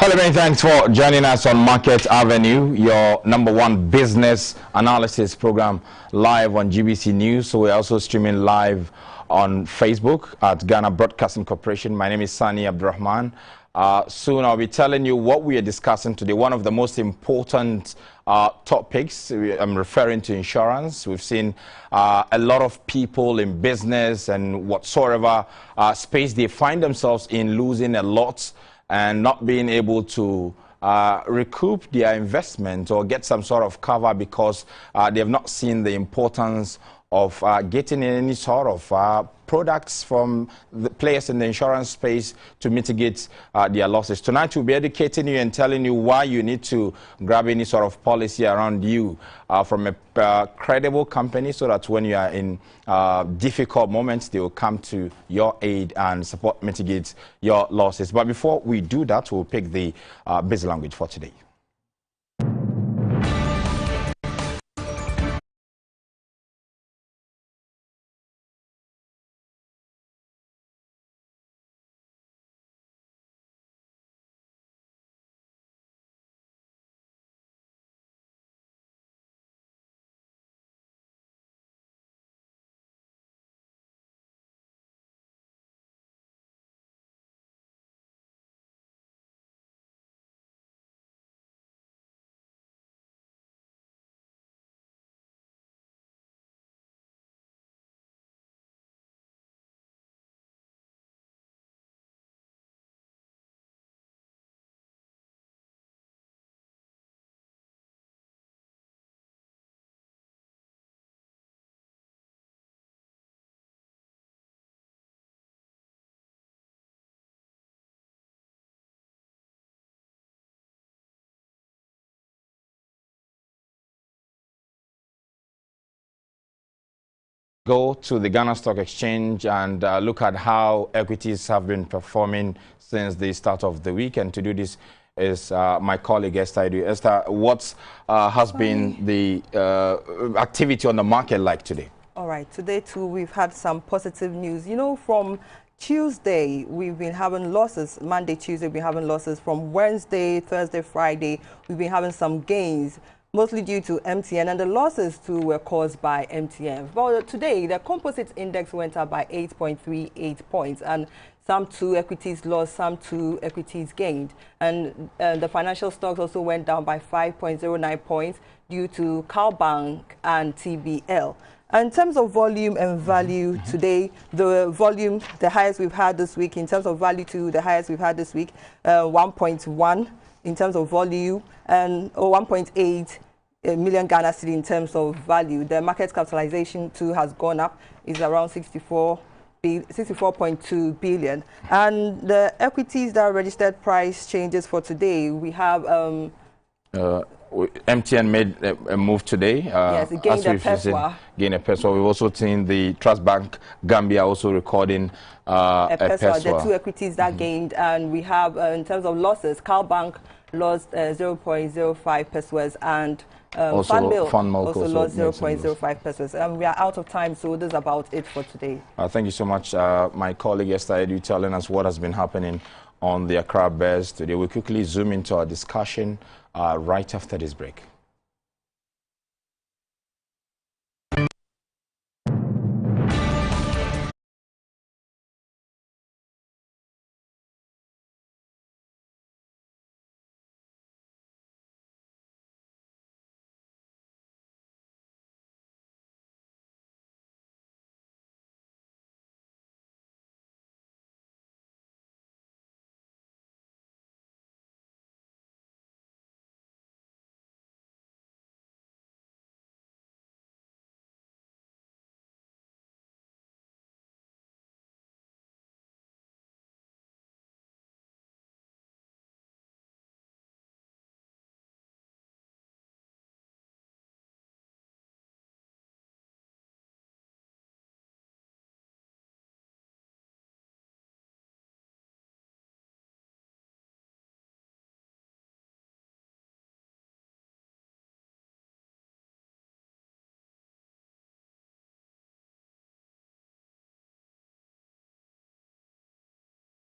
Hello, many thanks for joining us on Market Avenue, your #1 business analysis program live on GBC News. So we're also streaming live on Facebook at Ghana Broadcasting Corporation. My name is Sani Abdurrahman. Soon I'll be telling you what we are discussing today. One of the most important topics, I'm referring to insurance. We've seen a lot of people in business and whatsoever space they find themselves in losing a lot and not being able to recoup their investment or get some sort of cover because they have not seen the importance of getting any sort of products from the players in the insurance space to mitigate their losses. Tonight we'll be educating you and telling you why you need to grab any sort of policy around you from a credible company, so that when you are in difficult moments, they will come to your aid and support mitigate your losses. But before we do that, we'll pick the basic language for today. Go to the Ghana Stock Exchange and look at how equities have been performing since the start of the week. And to do this is my colleague Esther. Esther, what has been the activity on the market like today? All right, today too we've had some positive news. You know, from Tuesday we've been having losses. Monday, Tuesday we've been having losses. From Wednesday, Thursday, Friday we've been having some gains, mostly due to MTN, and the losses too were caused by MTN. But today, the composite index went up by 8.38 points, and some two equities lost, some two equities gained. And the financial stocks also went down by 5.09 points due to Cowbank and TBL. And in terms of volume and value today, the volume, the highest we've had this week, in terms of value to the highest we've had this week, 1.1 in terms of volume, and 1.8 million Ghana cedi in terms of value. The market capitalization too has gone up, is around 64.2 billion. And the equities that registered price changes for today, we have MTN made a move today. Yes, it gained a peswa. Gained a peswa. We've also seen the Trust Bank Gambia also recording a peswa. The two equities that gained. And we have, in terms of losses, Cowbank lost 0.05 peswas, and Fund Milk also lost 0.05 pesos. We are out of time, so this is about it for today. Thank you so much, my colleague Esther Edu, telling us what has been happening on the Accra Bears today. We'll quickly zoom into our discussion right after this break.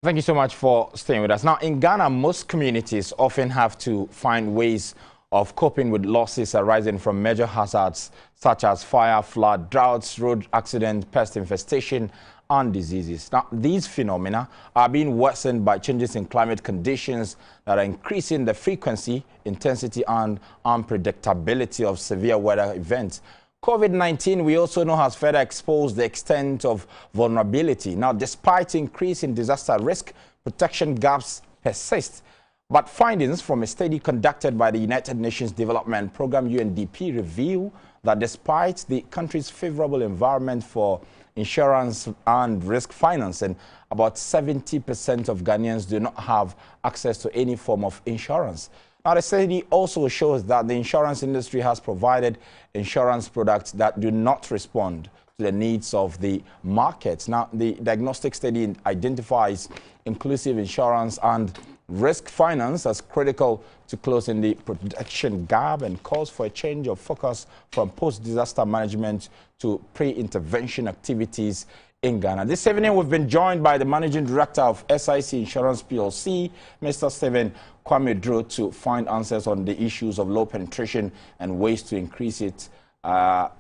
Thank you so much for staying with us. Now, in Ghana, most communities often have to find ways of coping with losses arising from major hazards such as fire, flood, droughts, road accidents, pest infestation, and diseases. Now, these phenomena are being worsened by changes in climate conditions that are increasing the frequency, intensity, and unpredictability of severe weather events. COVID-19, we also know, has further exposed the extent of vulnerability. Now, despite increasing disaster risk, protection gaps persist. But findings from a study conducted by the United Nations Development Programme, UNDP, reveal that despite the country's favorable environment for insurance and risk financing, about 70% of Ghanaians do not have access to any form of insurance. Now, the study also shows that the insurance industry has provided insurance products that do not respond to the needs of the markets. Now, the diagnostic study identifies inclusive insurance and risk finance as critical to closing the protection gap and calls for a change of focus from post-disaster management to pre-intervention activities in Ghana. This evening, we've been joined by the Managing Director of SIC Insurance PLC, Mr. Stephen Kwame, to find answers on the issues of low penetration and ways to increase it,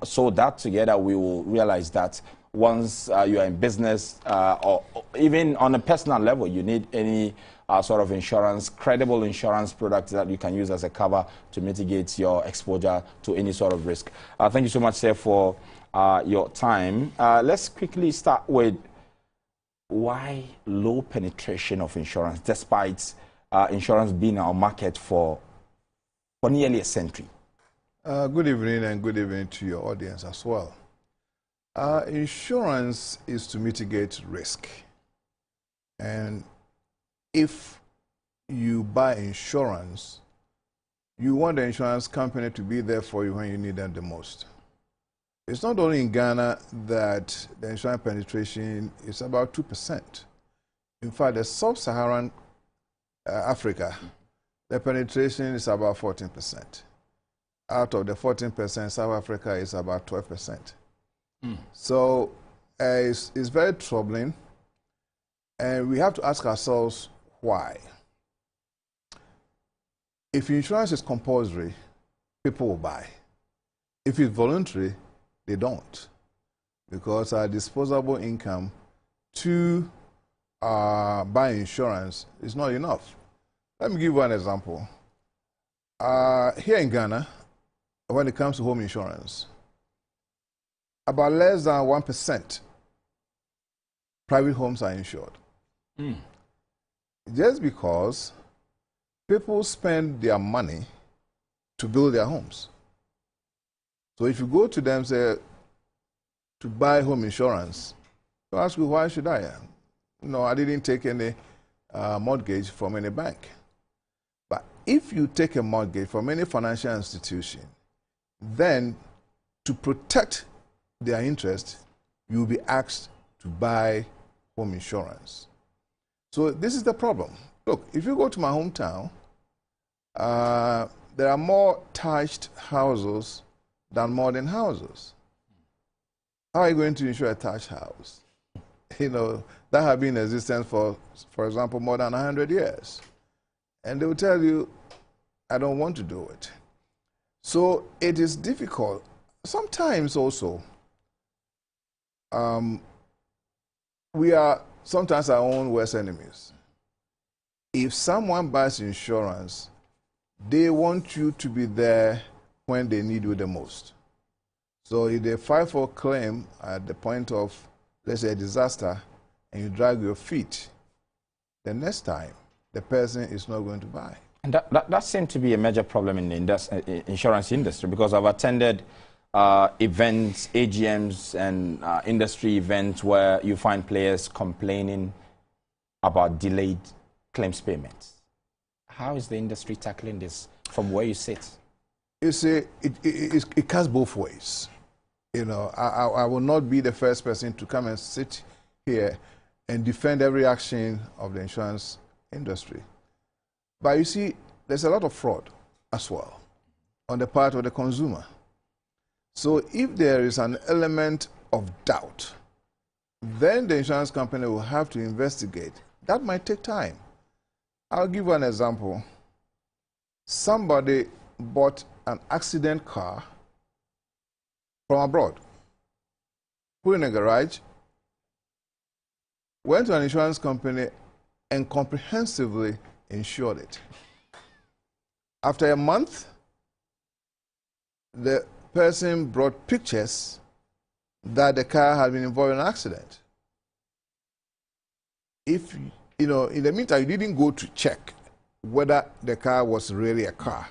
so that together we will realize that once you are in business or even on a personal level, you need any sort of insurance, credible insurance product that you can use as a cover to mitigate your exposure to any sort of risk. Thank you so much, sir, for your time. Let's quickly start with why low penetration of insurance, despite insurance being our market for nearly a century. Good evening, and good evening to your audience as well. Insurance is to mitigate risk. And if you buy insurance, you want the insurance company to be there for you when you need them the most. It's not only in Ghana that the insurance penetration is about 2%. In fact, the sub-Saharan Africa, the penetration is about 14%. Out of the 14%, South Africa is about 12%. So it's very troubling, and we have to ask ourselves why. If insurance is compulsory, people will buy. If it's voluntary, they don't, because our disposable income to buy insurance is not enough. Let me give you an example. Here in Ghana, when it comes to home insurance, about less than 1% private homes are insured. Just because people spend their money to build their homes. So if you go to them, say, to buy home insurance, they'll ask you, why should I? No, I didn't take any mortgage from any bank. But if you take a mortgage from any financial institution, then to protect their interest, you'll be asked to buy home insurance. So this is the problem. Look, if you go to my hometown, there are more thatched houses than modern houses. How are you going to insure a thatched house? You know, that have been in existence for example, more than 100 years. And they will tell you, I don't want to do it. So it is difficult. Sometimes also, we are sometimes our own worst enemies. If someone buys insurance, they want you to be there when they need you the most. So if they file for a claim at the point of, let's say, a disaster, and you drag your feet, the next time, the person is not going to buy. And that seems to be a major problem in the insurance industry, because I've attended events, AGMs, and industry events where you find players complaining about delayed claims payments. How is the industry tackling this from where you sit? You see, it cuts both ways. You know, I will not be the first person to come and sit here and defend every action of the insurance industry. But you see, there's a lot of fraud as well on the part of the consumer. So if there is an element of doubt, then the insurance company will have to investigate, That might take time. I'll give you an example. Somebody bought an accident car from abroad, put in a garage, went to an insurance company and comprehensively insured it. After a month, the person brought pictures that the car had been involved in an accident. If, in the meantime, you didn't go to check whether the car was really a car,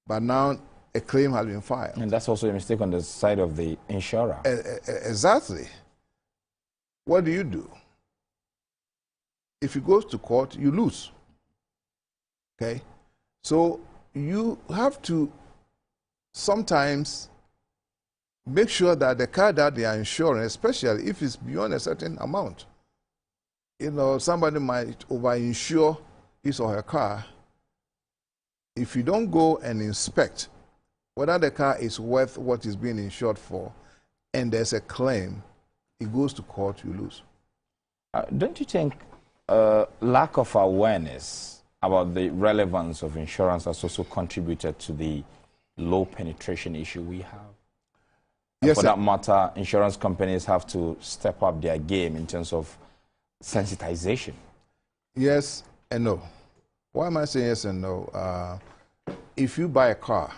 but now a claim has been filed. And that's also a mistake on the side of the insurer. Exactly. What do? If it goes to court, you lose. Okay? So you have to sometimes make sure that the car that they are insuring, especially if it's beyond a certain amount, somebody might over-insure his or her car. If you don't go and inspect whether the car is worth what is being insured for, and there's a claim, it goes to court, you lose. Don't you think lack of awareness about the relevance of insurance has also contributed to the low penetration issue we have? Yes, for that matter, insurance companies have to step up their game in terms of sensitization. Yes and no. Why am I saying yes and no? If you buy a car,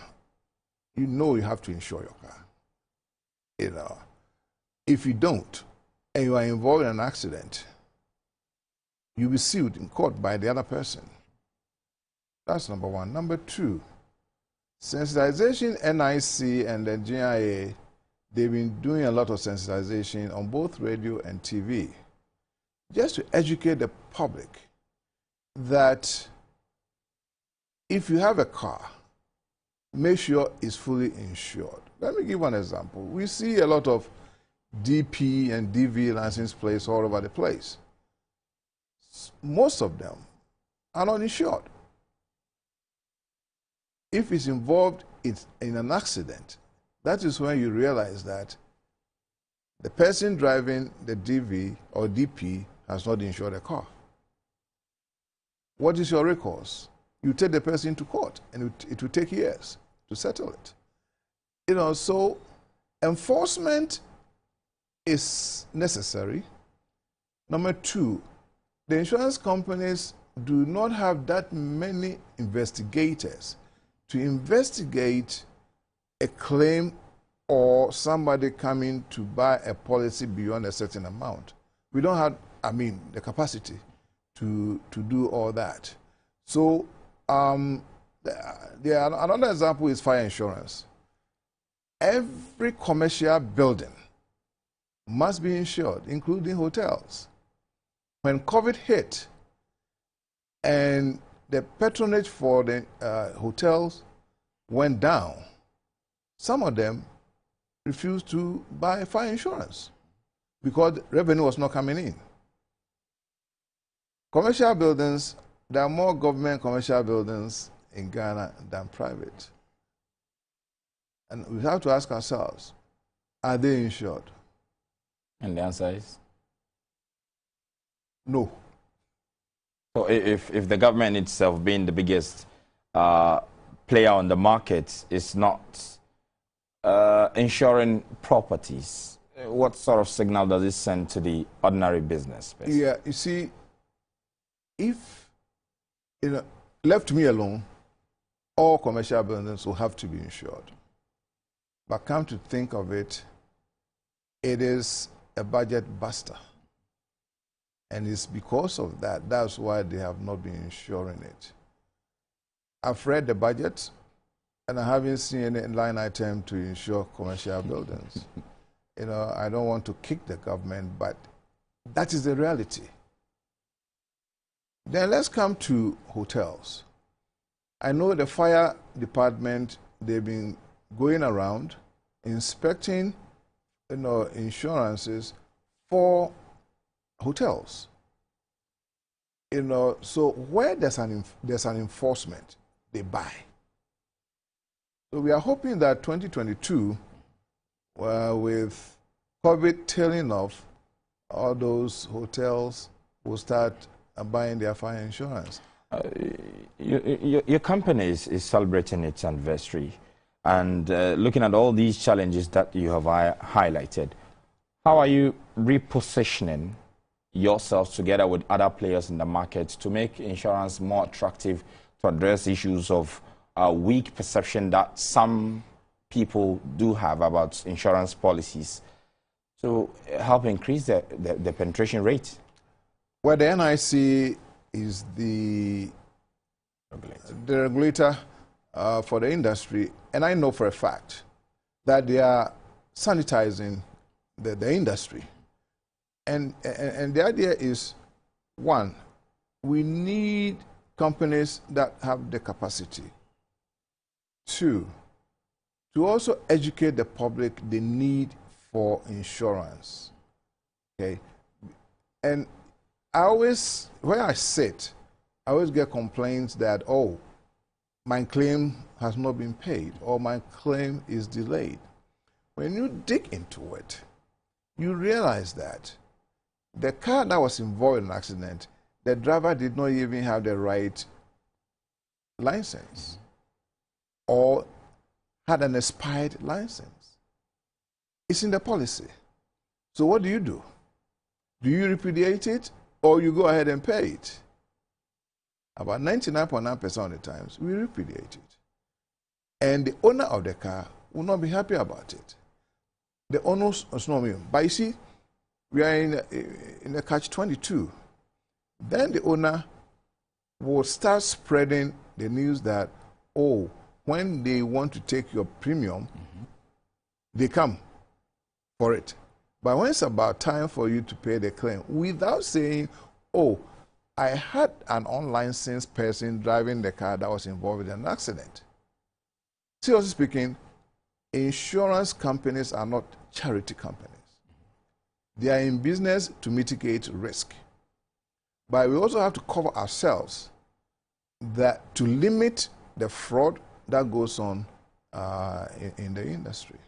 you have to insure your car. If you don't, and you are involved in an accident, you'll be sued in court by the other person. That's number one. Number two, sensitization, NIC and the GIA, they've been doing a lot of sensitization on both radio and TV, just to educate the public that if you have a car, make sure it's fully insured. Let me give one example. We see a lot of DP and DV license plates all over the place. Most of them are not insured. If it's involved in an accident, that is when you realize that the person driving the DV or DP has not insured a car. What is your recourse? You take the person to court, and it will take years to settle it. So enforcement is necessary. Number two, the insurance companies do not have that many investigators to investigate a claim or somebody coming to buy a policy beyond a certain amount. We don't have, the capacity to do all that. So another example is fire insurance. Every commercial building must be insured, including hotels. When COVID hit and the patronage for the hotels went down, some of them refused to buy fire insurance because revenue was not coming in. Commercial buildings, there are more government commercial buildings in Ghana than private. And we have to ask ourselves, are they insured? And the answer is? No. So if the government itself, being the biggest player on the market, is not insuring properties, what sort of signal does it send to the ordinary business person? Yeah, you see, if left me alone, all commercial buildings will have to be insured. But come to think of it, it is a budget buster. And it's because of that, that's why they have not been insuring it. I've read the budget, and I haven't seen any line item to insure commercial buildings. I don't want to kick the government, but that is the reality. Then let's come to hotels. I know the fire department, they've been going around inspecting insurances for hotels. So where there's an enforcement, they buy. So we are hoping that 2022, with COVID tailing off, all those hotels will start buying their fire insurance. Your company is celebrating its anniversary, and looking at all these challenges that you have highlighted, how are you repositioning yourselves together with other players in the market to make insurance more attractive, to address issues of weak perception that some people do have about insurance policies, to help increase the penetration rate? Well, the NIC is the regulator for the industry, and I know for a fact that they are sanitizing the industry. And the idea is, one, we need companies that have the capacity. Two, to also educate the public the need for insurance. Okay? And I always, where I sit, I always get complaints that, oh, my claim has not been paid, or my claim is delayed. When you dig into it, you realize that the car that was involved in an accident, the driver did not even have the right license or had an expired license. It's in the policy. So what do? Do you repudiate it, or you go ahead and pay it? About 99.9% of the times, we repudiate it. And the owner of the car will not be happy about it. The owners is not me. But you see, we are in a catch-22. Then the owner will start spreading the news that, oh, when they want to take your premium, they come for it. But when it's about time for you to pay the claim, without saying, oh, I had an unlicensed person driving the car that was involved in an accident. Seriously speaking, insurance companies are not charity companies. They are in business to mitigate risk. But we also have to cover ourselves that to limit the fraud that goes on in the industry.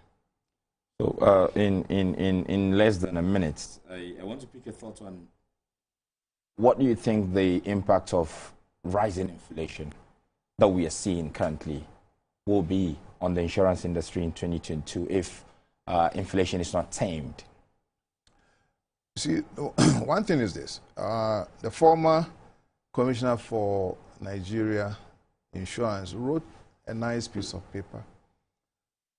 So in less than a minute, I want to pick your thoughts on what do you think the impact of rising inflation that we are seeing currently will be on the insurance industry in 2022 if inflation is not tamed? See, one thing is this. The former commissioner for Nigeria Insurance wrote a nice piece of paper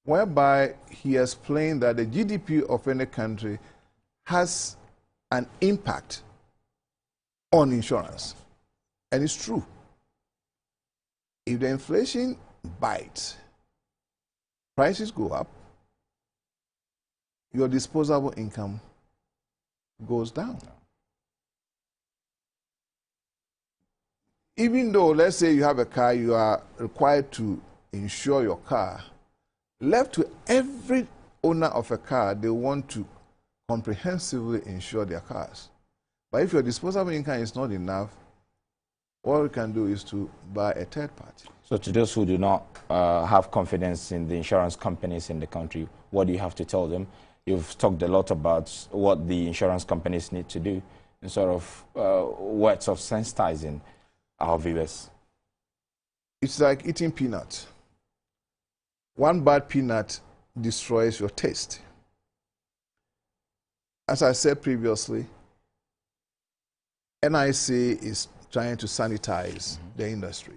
whereby he explained that the GDP of any country has an impact on insurance. And it's true. If the inflation bites, prices go up, your disposable income goes down. Even though, let's say you have a car, you are required to insure your car, left to every owner of a car, they want to comprehensively insure their cars. But if your disposable income is not enough, all you can do is to buy a third party. So to those who do not have confidence in the insurance companies in the country, what do you have to tell them? You've talked a lot about what the insurance companies need to do in sort of words of sensitizing our viewers. It's like eating peanuts. One bad peanut destroys your taste. As I said previously, NIC is trying to sanitize the industry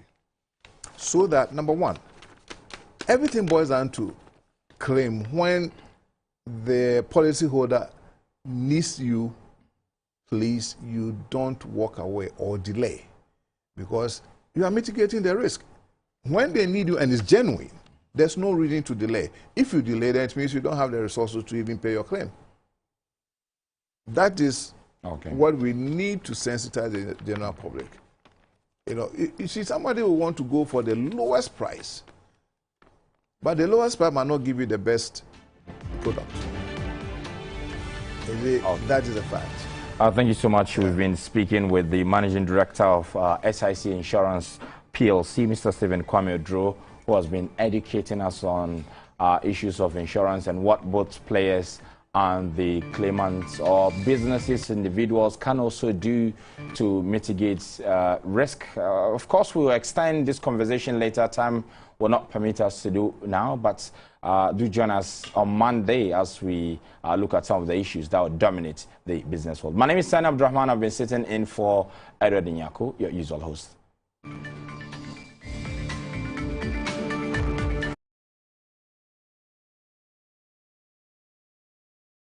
so that, number one, everything boils down to claim when the policyholder needs you, please, you don't walk away or delay because you are mitigating the risk. When they need you and it's genuine, there's no reason to delay. If you delay, then it means you don't have the resources to even pay your claim. That is what we need to sensitize the general public. You know, you see, somebody will want to go for the lowest price, but the lowest price might not give you the best product. That is a fact. Thank you so much. We've been speaking with the Managing Director of SIC Insurance PLC, Mr. Stephen Kwame Odro, who has been educating us on issues of insurance and what both players and the claimants or businesses, individuals can also do to mitigate risk. Of course, we will extend this conversation later. Time will not permit us to do now, but do join us on Monday as we look at some of the issues that will dominate the business world. My name is Sani Abdurrahman. I've been sitting in for Edward Nyako, your usual host.